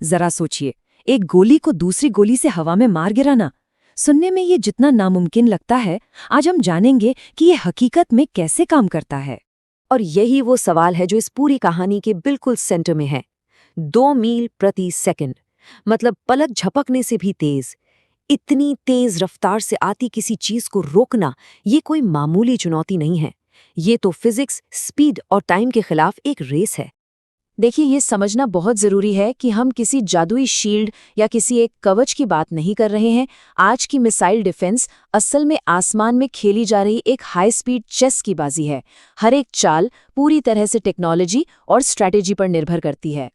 जरा सोचिए, एक गोली को दूसरी गोली से हवा में मार गिराना। सुनने में ये जितना नामुमकिन लगता है, आज हम जानेंगे कि ये हकीकत में कैसे काम करता है। और यही वो सवाल है जो इस पूरी कहानी के बिल्कुल सेंटर में है। 2 मील प्रति सेकंड, मतलब पलक झपकने से भी तेज। इतनी तेज रफ्तार से आती किसी चीज को रोकना, ये कोई मामूली चुनौती नहीं है। ये तो फिजिक्स, स्पीड और टाइम के खिलाफ एक रेस है। देखिए, ये समझना बहुत ज़रूरी है कि हम किसी जादुई शील्ड या किसी एक कवच की बात नहीं कर रहे हैं। आज की मिसाइल डिफेंस असल में आसमान में खेली जा रही एक हाई स्पीड चेस की बाजी है। हर एक चाल पूरी तरह से टेक्नोलॉजी और स्ट्रैटेजी पर निर्भर करती है।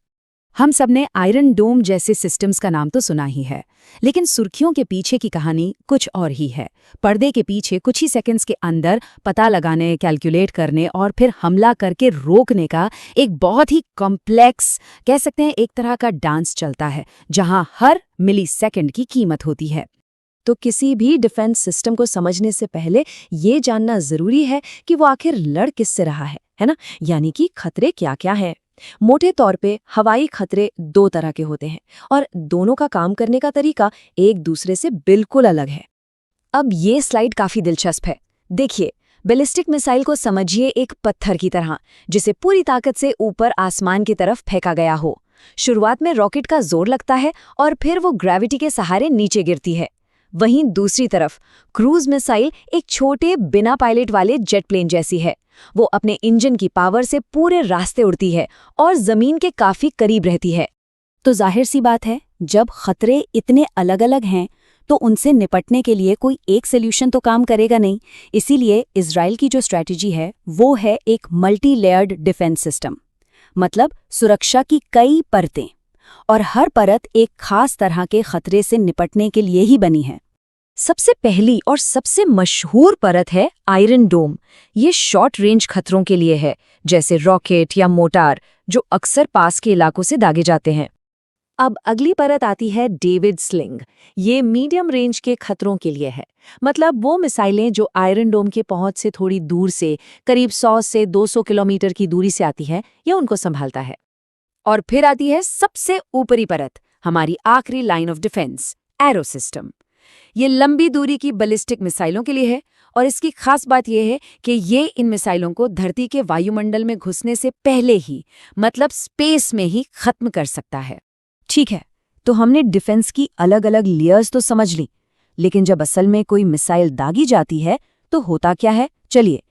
हम सबने आयरन डोम जैसे सिस्टम्स का नाम तो सुना ही है, लेकिन सुर्खियों के पीछे की कहानी कुछ और ही है। पर्दे के पीछे कुछ ही सेकंड्स के अंदर पता लगाने, कैलकुलेट करने और फिर हमला करके रोकने का एक बहुत ही कॉम्प्लेक्स, कह सकते हैं एक तरह का डांस चलता है, जहां हर मिलीसेकंड की कीमत होती है। तो किसी भी डिफेंस सिस्टम को समझने से पहले ये जानना ज़रूरी है कि वो आखिर लड़ किससे रहा है ना? यानी कि खतरे क्या-क्या हैं। मोटे तौर पे हवाई खतरे 2 तरह के होते हैं और दोनों का काम करने का तरीका एक दूसरे से बिल्कुल अलग है। अब ये स्लाइड काफी दिलचस्प है। देखिए, बैलिस्टिक मिसाइल को समझिए एक पत्थर की तरह, जिसे पूरी ताकत से ऊपर आसमान की तरफ फेंका गया हो। शुरुआत में रॉकेट का जोर लगता है और फिर वो ग्रेविटी के सहारे नीचे गिरती है। वहीं दूसरी तरफ क्रूज मिसाइल एक छोटे बिना पायलट वाले जेट प्लेन जैसी है। वो अपने इंजन की पावर से पूरे रास्ते उड़ती है और जमीन के काफी करीब रहती है। तो जाहिर सी बात है, जब खतरे इतने अलग अलग हैं तो उनसे निपटने के लिए कोई एक सोल्यूशन तो काम करेगा नहीं। इसीलिए इजराइल की जो स्ट्रैटेजी है वो है एक मल्टी लेयर्ड डिफेंस सिस्टम, मतलब सुरक्षा की कई परतें, और हर परत एक खास तरह के खतरे से निपटने के लिए ही बनी है। सबसे पहली और सबसे मशहूर परत है आयरन डोम। ये शॉर्ट रेंज खतरों के लिए है, जैसे रॉकेट या मोटार, जो अक्सर पास के इलाकों से दागे जाते हैं। अब अगली परत आती है डेविड स्लिंग। ये मीडियम रेंज के खतरों के लिए है, मतलब वो मिसाइलें जो आयरन डोम के पहुंच से थोड़ी दूर से, करीब 100 से 200 किलोमीटर की दूरी से आती है, या उनको संभालता है। और फिर आती है सबसे ऊपरी परत, हमारी आखिरी line of defence, arrow system. ये लंबी दूरी की बैलिस्टिक मिसाइलों के लिए है, और इसकी खास बात यह है कि ये इन मिसाइलों को धरती के वायुमंडल में घुसने से पहले ही, मतलब स्पेस में ही खत्म कर सकता है। ठीक है, तो हमने डिफेंस की अलग अलग लेयर्स तो समझ ली, लेकिन जब असल में कोई मिसाइल दागी जाती है तो होता क्या है, चलिए